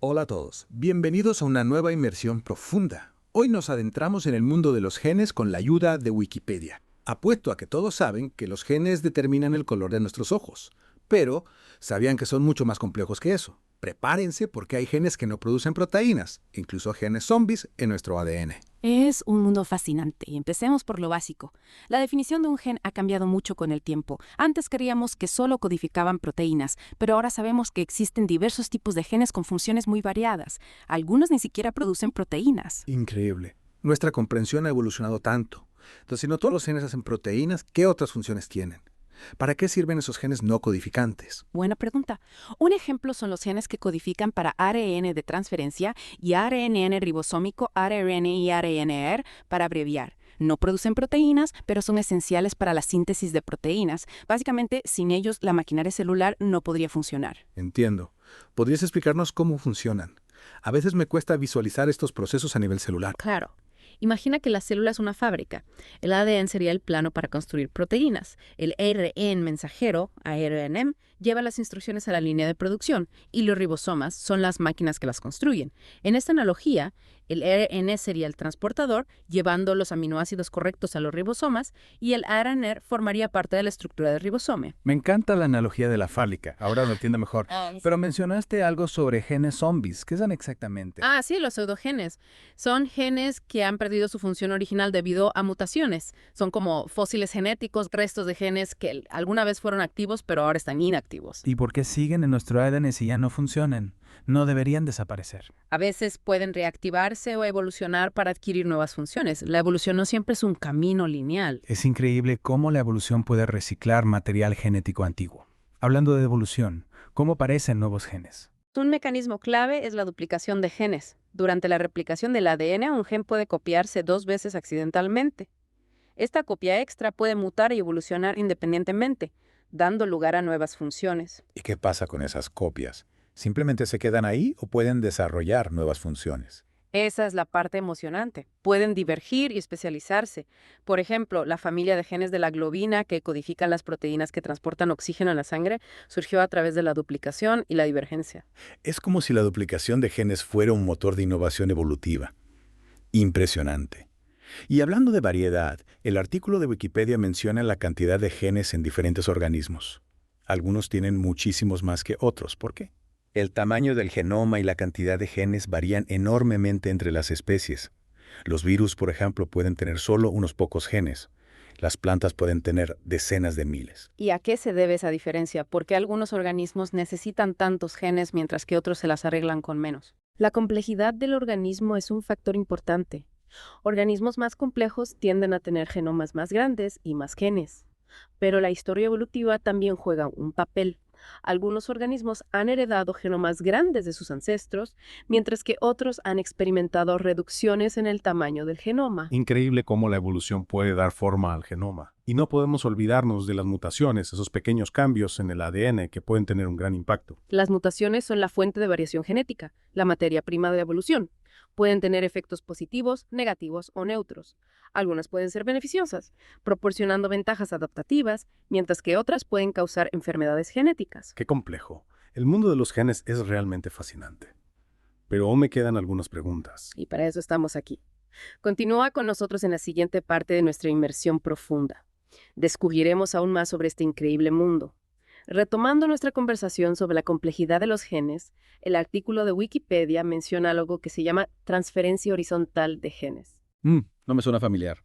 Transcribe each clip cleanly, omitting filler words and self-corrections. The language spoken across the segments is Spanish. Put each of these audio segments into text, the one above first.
Hola a todos, bienvenidos a una nueva inmersión profunda. Hoy nos adentramos en el mundo de los genes con la ayuda de Wikipedia. Apuesto a que todos saben que los genes determinan el color de nuestros ojos, pero ¿sabían que son mucho más complejos que eso? Prepárense porque hay genes que no producen proteínas, incluso genes zombies en nuestro ADN. Es un mundo fascinante. Empecemos por lo básico. La definición de un gen ha cambiado mucho con el tiempo. Antes creíamos que solo codificaban proteínas, pero ahora sabemos que existen diversos tipos de genes con funciones muy variadas. Algunos ni siquiera producen proteínas. Increíble. Nuestra comprensión ha evolucionado tanto. Entonces, si no todos los genes hacen proteínas, ¿qué otras funciones tienen? ¿Para qué sirven esos genes no codificantes? Buena pregunta. Un ejemplo son los genes que codifican para ARN de transferencia y ARNN ribosómico, ARN y ARNR para abreviar. No producen proteínas, pero son esenciales para la síntesis de proteínas. Básicamente, sin ellos, la maquinaria celular no podría funcionar. Entiendo. ¿Podrías explicarnos cómo funcionan? A veces me cuesta visualizar estos procesos a nivel celular. Claro. Imagina que la célula es una fábrica. El ADN sería el plano para construir proteínas. El ARN mensajero, ARNM, lleva las instrucciones a la línea de producción y los ribosomas son las máquinas que las construyen. En esta analogía, el ARN sería el transportador, llevando los aminoácidos correctos a los ribosomas, y el ARNR formaría parte de la estructura del ribosome. Me encanta la analogía de la fábrica, ahora lo entiendo mejor. Pero mencionaste algo sobre genes zombies. ¿Qué son exactamente? Sí, los pseudogenes. Son genes que han perdido su función original debido a mutaciones. Son como fósiles genéticos, restos de genes que alguna vez fueron activos, pero ahora están inactivos. ¿Y por qué siguen en nuestro ADN si ya no funcionan? No deberían desaparecer. A veces pueden reactivarse o evolucionar para adquirir nuevas funciones. La evolución no siempre es un camino lineal. Es increíble cómo la evolución puede reciclar material genético antiguo. Hablando de evolución, ¿cómo aparecen nuevos genes? Un mecanismo clave es la duplicación de genes. Durante la replicación del ADN, un gen puede copiarse 2 veces accidentalmente. Esta copia extra puede mutar y evolucionar independientemente, dando lugar a nuevas funciones. ¿Y qué pasa con esas copias? ¿Simplemente se quedan ahí o pueden desarrollar nuevas funciones? Esa es la parte emocionante. Pueden divergir y especializarse. Por ejemplo, la familia de genes de la globina que codifican las proteínas que transportan oxígeno en la sangre surgió a través de la duplicación y la divergencia. Es como si la duplicación de genes fuera un motor de innovación evolutiva. Impresionante. Y hablando de variedad, el artículo de Wikipedia menciona la cantidad de genes en diferentes organismos. Algunos tienen muchísimos más que otros. ¿Por qué? El tamaño del genoma y la cantidad de genes varían enormemente entre las especies. Los virus, por ejemplo, pueden tener solo unos pocos genes. Las plantas pueden tener decenas de miles. ¿Y a qué se debe esa diferencia? ¿Por qué algunos organismos necesitan tantos genes mientras que otros se las arreglan con menos? La complejidad del organismo es un factor importante. Organismos más complejos tienden a tener genomas más grandes y más genes. Pero la historia evolutiva también juega un papel. Algunos organismos han heredado genomas grandes de sus ancestros, mientras que otros han experimentado reducciones en el tamaño del genoma. Increíble cómo la evolución puede dar forma al genoma. Y no podemos olvidarnos de las mutaciones, esos pequeños cambios en el ADN que pueden tener un gran impacto. Las mutaciones son la fuente de variación genética, la materia prima de evolución. Pueden tener efectos positivos, negativos o neutros. Algunas pueden ser beneficiosas, proporcionando ventajas adaptativas, mientras que otras pueden causar enfermedades genéticas. Qué complejo. El mundo de los genes es realmente fascinante. Pero aún me quedan algunas preguntas. Y para eso estamos aquí. Continúa con nosotros en la siguiente parte de nuestra inmersión profunda. Descubriremos aún más sobre este increíble mundo. Retomando nuestra conversación sobre la complejidad de los genes, el artículo de Wikipedia menciona algo que se llama transferencia horizontal de genes. No me suena familiar.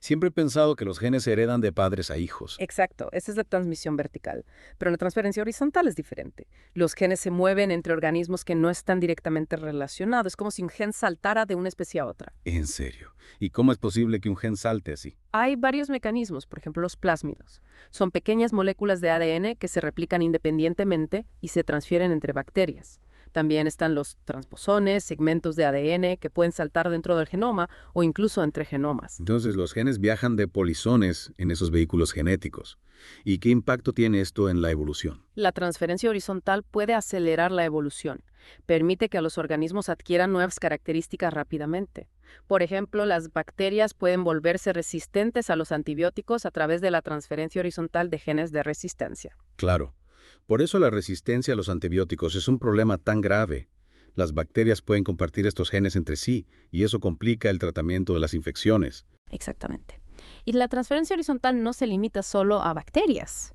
Siempre he pensado que los genes se heredan de padres a hijos. Exacto, esa es la transmisión vertical. Pero la transferencia horizontal es diferente. Los genes se mueven entre organismos que no están directamente relacionados. Es como si un gen saltara de una especie a otra. ¿En serio? ¿Y cómo es posible que un gen salte así? Hay varios mecanismos, por ejemplo los plásmidos. Son pequeñas moléculas de ADN que se replican independientemente y se transfieren entre bacterias. También están los transposones, segmentos de ADN que pueden saltar dentro del genoma o incluso entre genomas. Entonces los genes viajan de polizones en esos vehículos genéticos. ¿Y qué impacto tiene esto en la evolución? La transferencia horizontal puede acelerar la evolución. Permite que los organismos adquieran nuevas características rápidamente. Por ejemplo, las bacterias pueden volverse resistentes a los antibióticos a través de la transferencia horizontal de genes de resistencia. Claro. Por eso la resistencia a los antibióticos es un problema tan grave. Las bacterias pueden compartir estos genes entre sí y eso complica el tratamiento de las infecciones. Exactamente. Y la transferencia horizontal no se limita solo a bacterias.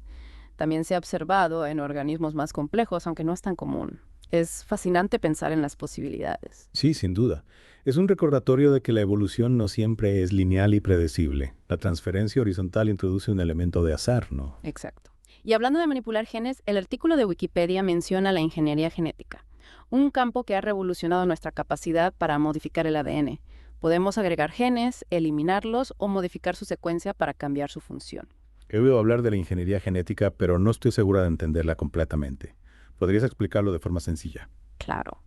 También se ha observado en organismos más complejos, aunque no es tan común. Es fascinante pensar en las posibilidades. Sí, sin duda. Es un recordatorio de que la evolución no siempre es lineal y predecible. La transferencia horizontal introduce un elemento de azar, ¿no? Exacto. Y hablando de manipular genes, el artículo de Wikipedia menciona la ingeniería genética, un campo que ha revolucionado nuestra capacidad para modificar el ADN. Podemos agregar genes, eliminarlos o modificar su secuencia para cambiar su función. He oído hablar de la ingeniería genética, pero no estoy segura de entenderla completamente. ¿Podrías explicarlo de forma sencilla? Claro.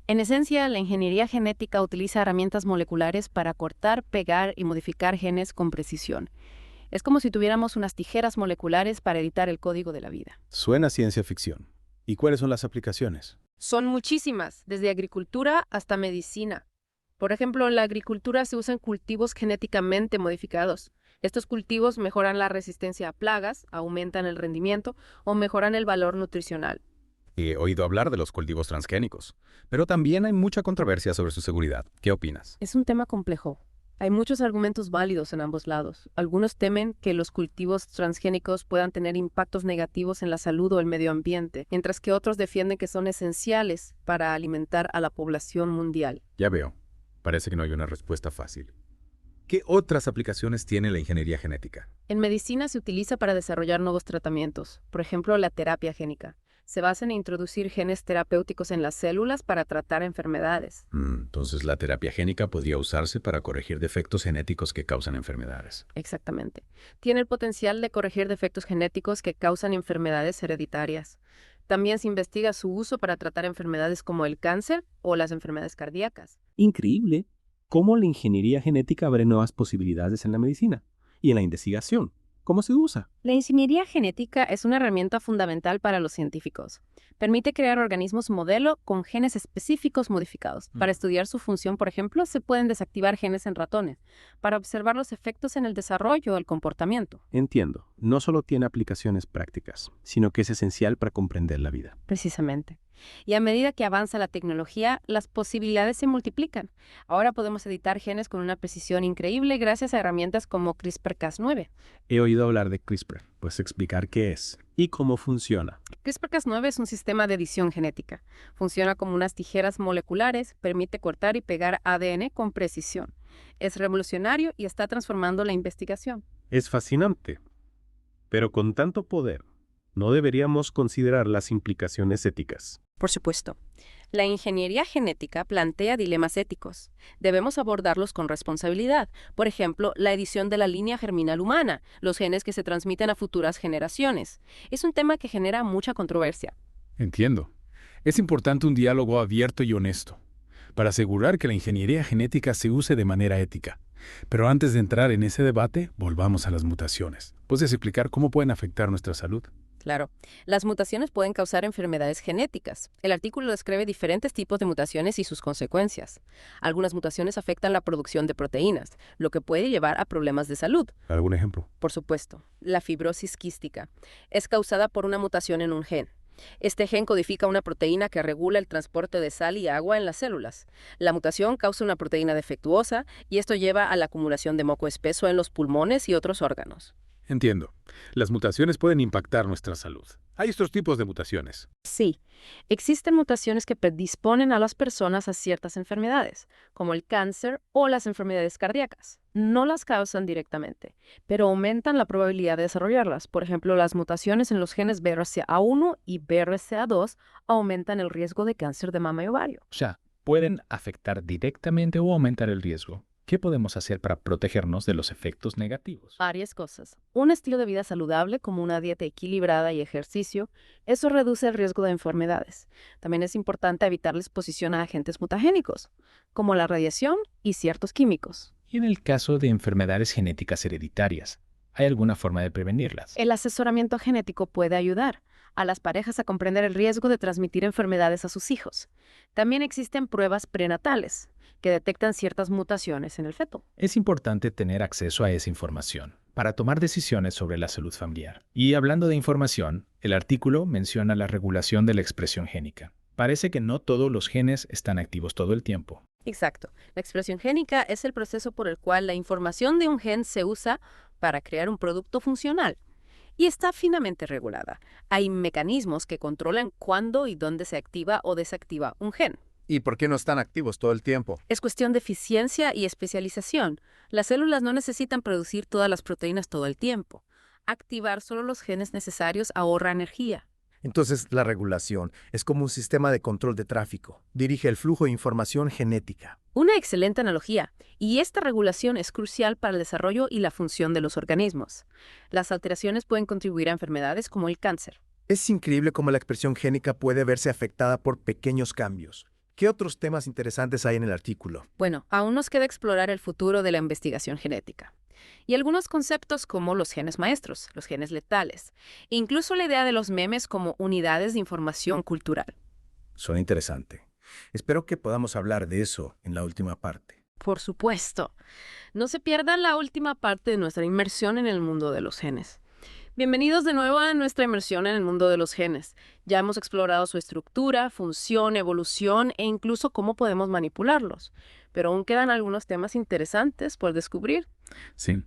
En esencia, la ingeniería genética utiliza herramientas moleculares para cortar, pegar y modificar genes con precisión. Es como si tuviéramos unas tijeras moleculares para editar el código de la vida. Suena a ciencia ficción. ¿Y cuáles son las aplicaciones? Son muchísimas, desde agricultura hasta medicina. Por ejemplo, en la agricultura se usan cultivos genéticamente modificados. Estos cultivos mejoran la resistencia a plagas, aumentan el rendimiento o mejoran el valor nutricional. He oído hablar de los cultivos transgénicos, pero también hay mucha controversia sobre su seguridad. ¿Qué opinas? Es un tema complejo. Hay muchos argumentos válidos en ambos lados. Algunos temen que los cultivos transgénicos puedan tener impactos negativos en la salud o el medio ambiente, mientras que otros defienden que son esenciales para alimentar a la población mundial. Ya veo. Parece que no hay una respuesta fácil. ¿Qué otras aplicaciones tiene la ingeniería genética? En medicina se utiliza para desarrollar nuevos tratamientos, por ejemplo, la terapia génica. Se basa en introducir genes terapéuticos en las células para tratar enfermedades. Entonces la terapia génica podría usarse para corregir defectos genéticos que causan enfermedades. Exactamente. Tiene el potencial de corregir defectos genéticos que causan enfermedades hereditarias. También se investiga su uso para tratar enfermedades como el cáncer o las enfermedades cardíacas. Increíble cómo la ingeniería genética abre nuevas posibilidades en la medicina y en la investigación. ¿Cómo se usa? La ingeniería genética es una herramienta fundamental para los científicos. Permite crear organismos modelo con genes específicos modificados. Para estudiar su función, por ejemplo, se pueden desactivar genes en ratones, para observar los efectos en el desarrollo o el comportamiento. Entiendo. No solo tiene aplicaciones prácticas, sino que es esencial para comprender la vida. Precisamente. Y a medida que avanza la tecnología, las posibilidades se multiplican. Ahora podemos editar genes con una precisión increíble gracias a herramientas como CRISPR-Cas9. He oído hablar de CRISPR. ¿Puedes explicar qué es y cómo funciona? CRISPR-Cas9 es un sistema de edición genética. Funciona como unas tijeras moleculares, permite cortar y pegar ADN con precisión. Es revolucionario y está transformando la investigación. Es fascinante. Pero con tanto poder, ¿no deberíamos considerar las implicaciones éticas? Por supuesto. La ingeniería genética plantea dilemas éticos. Debemos abordarlos con responsabilidad. Por ejemplo, la edición de la línea germinal humana, los genes que se transmiten a futuras generaciones. Es un tema que genera mucha controversia. Entiendo. Es importante un diálogo abierto y honesto para asegurar que la ingeniería genética se use de manera ética. Pero antes de entrar en ese debate, volvamos a las mutaciones. ¿Puedes explicar cómo pueden afectar nuestra salud? Claro, las mutaciones pueden causar enfermedades genéticas. El artículo describe diferentes tipos de mutaciones y sus consecuencias. Algunas mutaciones afectan la producción de proteínas, lo que puede llevar a problemas de salud. ¿Algún ejemplo? Por supuesto, la fibrosis quística es causada por una mutación en un gen. Este gen codifica una proteína que regula el transporte de sal y agua en las células. La mutación causa una proteína defectuosa y esto lleva a la acumulación de moco espeso en los pulmones y otros órganos. Entiendo. Las mutaciones pueden impactar nuestra salud. Hay estos tipos de mutaciones. Sí, existen mutaciones que predisponen a las personas a ciertas enfermedades, como el cáncer o las enfermedades cardíacas. No las causan directamente, pero aumentan la probabilidad de desarrollarlas. Por ejemplo, las mutaciones en los genes BRCA1 y BRCA2 aumentan el riesgo de cáncer de mama y ovario. O sea, pueden afectar directamente o aumentar el riesgo. ¿Qué podemos hacer para protegernos de los efectos negativos? Varias cosas. Un estilo de vida saludable, como una dieta equilibrada y ejercicio, eso reduce el riesgo de enfermedades. También es importante evitar la exposición a agentes mutagénicos, como la radiación y ciertos químicos. Y en el caso de enfermedades genéticas hereditarias, ¿hay alguna forma de prevenirlas? El asesoramiento genético puede ayudar a las parejas a comprender el riesgo de transmitir enfermedades a sus hijos. También existen pruebas prenatales que detectan ciertas mutaciones en el feto. Es importante tener acceso a esa información para tomar decisiones sobre la salud familiar. Y hablando de información, el artículo menciona la regulación de la expresión génica. Parece que no todos los genes están activos todo el tiempo. Exacto. La expresión génica es el proceso por el cual la información de un gen se usa para crear un producto funcional. Y está finamente regulada. Hay mecanismos que controlan cuándo y dónde se activa o desactiva un gen. ¿Y por qué no están activos todo el tiempo? Es cuestión de eficiencia y especialización. Las células no necesitan producir todas las proteínas todo el tiempo. Activar solo los genes necesarios ahorra energía. Entonces, la regulación es como un sistema de control de tráfico. Dirige el flujo de información genética. Una excelente analogía, y esta regulación es crucial para el desarrollo y la función de los organismos. Las alteraciones pueden contribuir a enfermedades como el cáncer. Es increíble cómo la expresión génica puede verse afectada por pequeños cambios. ¿Qué otros temas interesantes hay en el artículo? Bueno, aún nos queda explorar el futuro de la investigación genética. Y algunos conceptos como los genes maestros, los genes letales, e incluso la idea de los memes como unidades de información cultural. Suena interesante. Espero que podamos hablar de eso en la última parte. Por supuesto. No se pierdan la última parte de nuestra inmersión en el mundo de los genes. Bienvenidos de nuevo a nuestra inmersión en el mundo de los genes. Ya hemos explorado su estructura, función, evolución e incluso cómo podemos manipularlos. Pero aún quedan algunos temas interesantes por descubrir. Sí.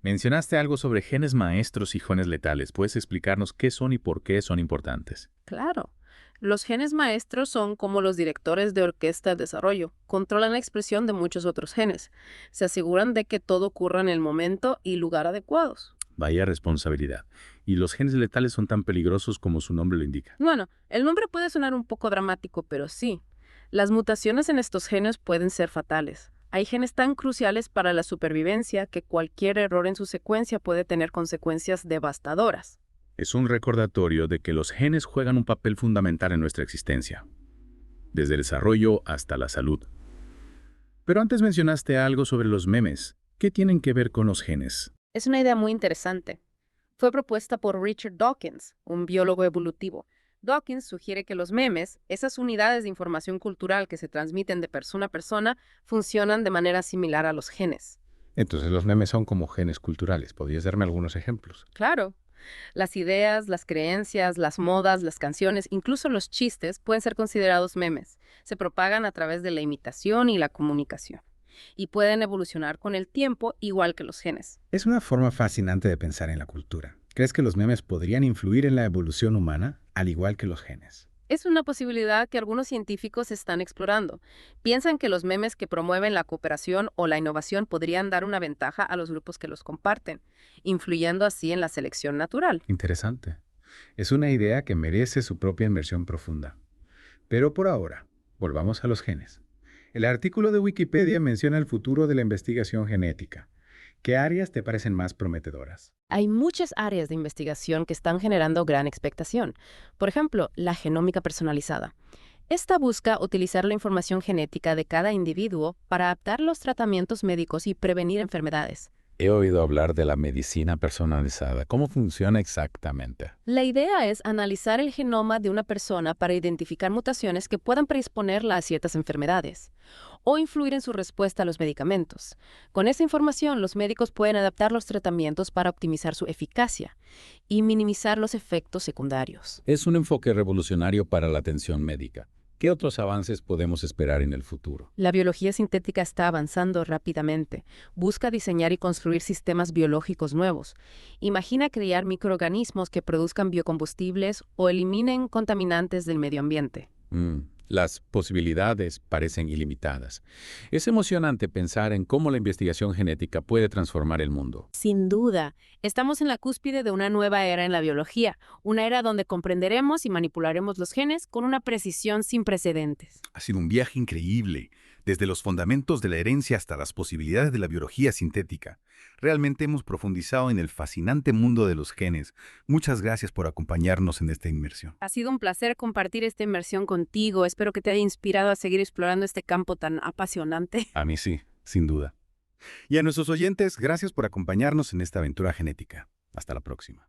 Mencionaste algo sobre genes maestros y genes letales. ¿Puedes explicarnos qué son y por qué son importantes? Claro. Los genes maestros son como los directores de orquesta de desarrollo. Controlan la expresión de muchos otros genes. Se aseguran de que todo ocurra en el momento y lugar adecuados. Vaya responsabilidad. ¿Y los genes letales son tan peligrosos como su nombre lo indica? Bueno, el nombre puede sonar un poco dramático, pero sí. Las mutaciones en estos genes pueden ser fatales. Hay genes tan cruciales para la supervivencia que cualquier error en su secuencia puede tener consecuencias devastadoras. Es un recordatorio de que los genes juegan un papel fundamental en nuestra existencia, desde el desarrollo hasta la salud. Pero antes mencionaste algo sobre los memes. ¿Qué tienen que ver con los genes? Es una idea muy interesante. Fue propuesta por Richard Dawkins, un biólogo evolutivo. Dawkins sugiere que los memes, esas unidades de información cultural que se transmiten de persona a persona, funcionan de manera similar a los genes. Entonces los memes son como genes culturales. ¿Podrías darme algunos ejemplos? Claro. Las ideas, las creencias, las modas, las canciones, incluso los chistes pueden ser considerados memes. Se propagan a través de la imitación y la comunicación. Y pueden evolucionar con el tiempo igual que los genes. Es una forma fascinante de pensar en la cultura. ¿Crees que los memes podrían influir en la evolución humana, al igual que los genes? Es una posibilidad que algunos científicos están explorando. Piensan que los memes que promueven la cooperación o la innovación podrían dar una ventaja a los grupos que los comparten, influyendo así en la selección natural. Interesante. Es una idea que merece su propia inmersión profunda. Pero por ahora, volvamos a los genes. El artículo de Wikipedia menciona el futuro de la investigación genética. ¿Qué áreas te parecen más prometedoras? Hay muchas áreas de investigación que están generando gran expectación. Por ejemplo, la genómica personalizada. Esta busca utilizar la información genética de cada individuo para adaptar los tratamientos médicos y prevenir enfermedades. He oído hablar de la medicina personalizada. ¿Cómo funciona exactamente? La idea es analizar el genoma de una persona para identificar mutaciones que puedan predisponerla a ciertas enfermedades o influir en su respuesta a los medicamentos. Con esa información, los médicos pueden adaptar los tratamientos para optimizar su eficacia y minimizar los efectos secundarios. Es un enfoque revolucionario para la atención médica. ¿Qué otros avances podemos esperar en el futuro? La biología sintética está avanzando rápidamente. Busca diseñar y construir sistemas biológicos nuevos. Imagina crear microorganismos que produzcan biocombustibles o eliminen contaminantes del medio ambiente. Las posibilidades parecen ilimitadas. Es emocionante pensar en cómo la investigación genética puede transformar el mundo. Sin duda, estamos en la cúspide de una nueva era en la biología, una era donde comprenderemos y manipularemos los genes con una precisión sin precedentes. Ha sido un viaje increíble, desde los fundamentos de la herencia hasta las posibilidades de la biología sintética. Realmente hemos profundizado en el fascinante mundo de los genes. Muchas gracias por acompañarnos en esta inmersión. Ha sido un placer compartir esta inmersión contigo. Espero que te haya inspirado a seguir explorando este campo tan apasionante. A mí sí, sin duda. Y a nuestros oyentes, gracias por acompañarnos en esta aventura genética. Hasta la próxima.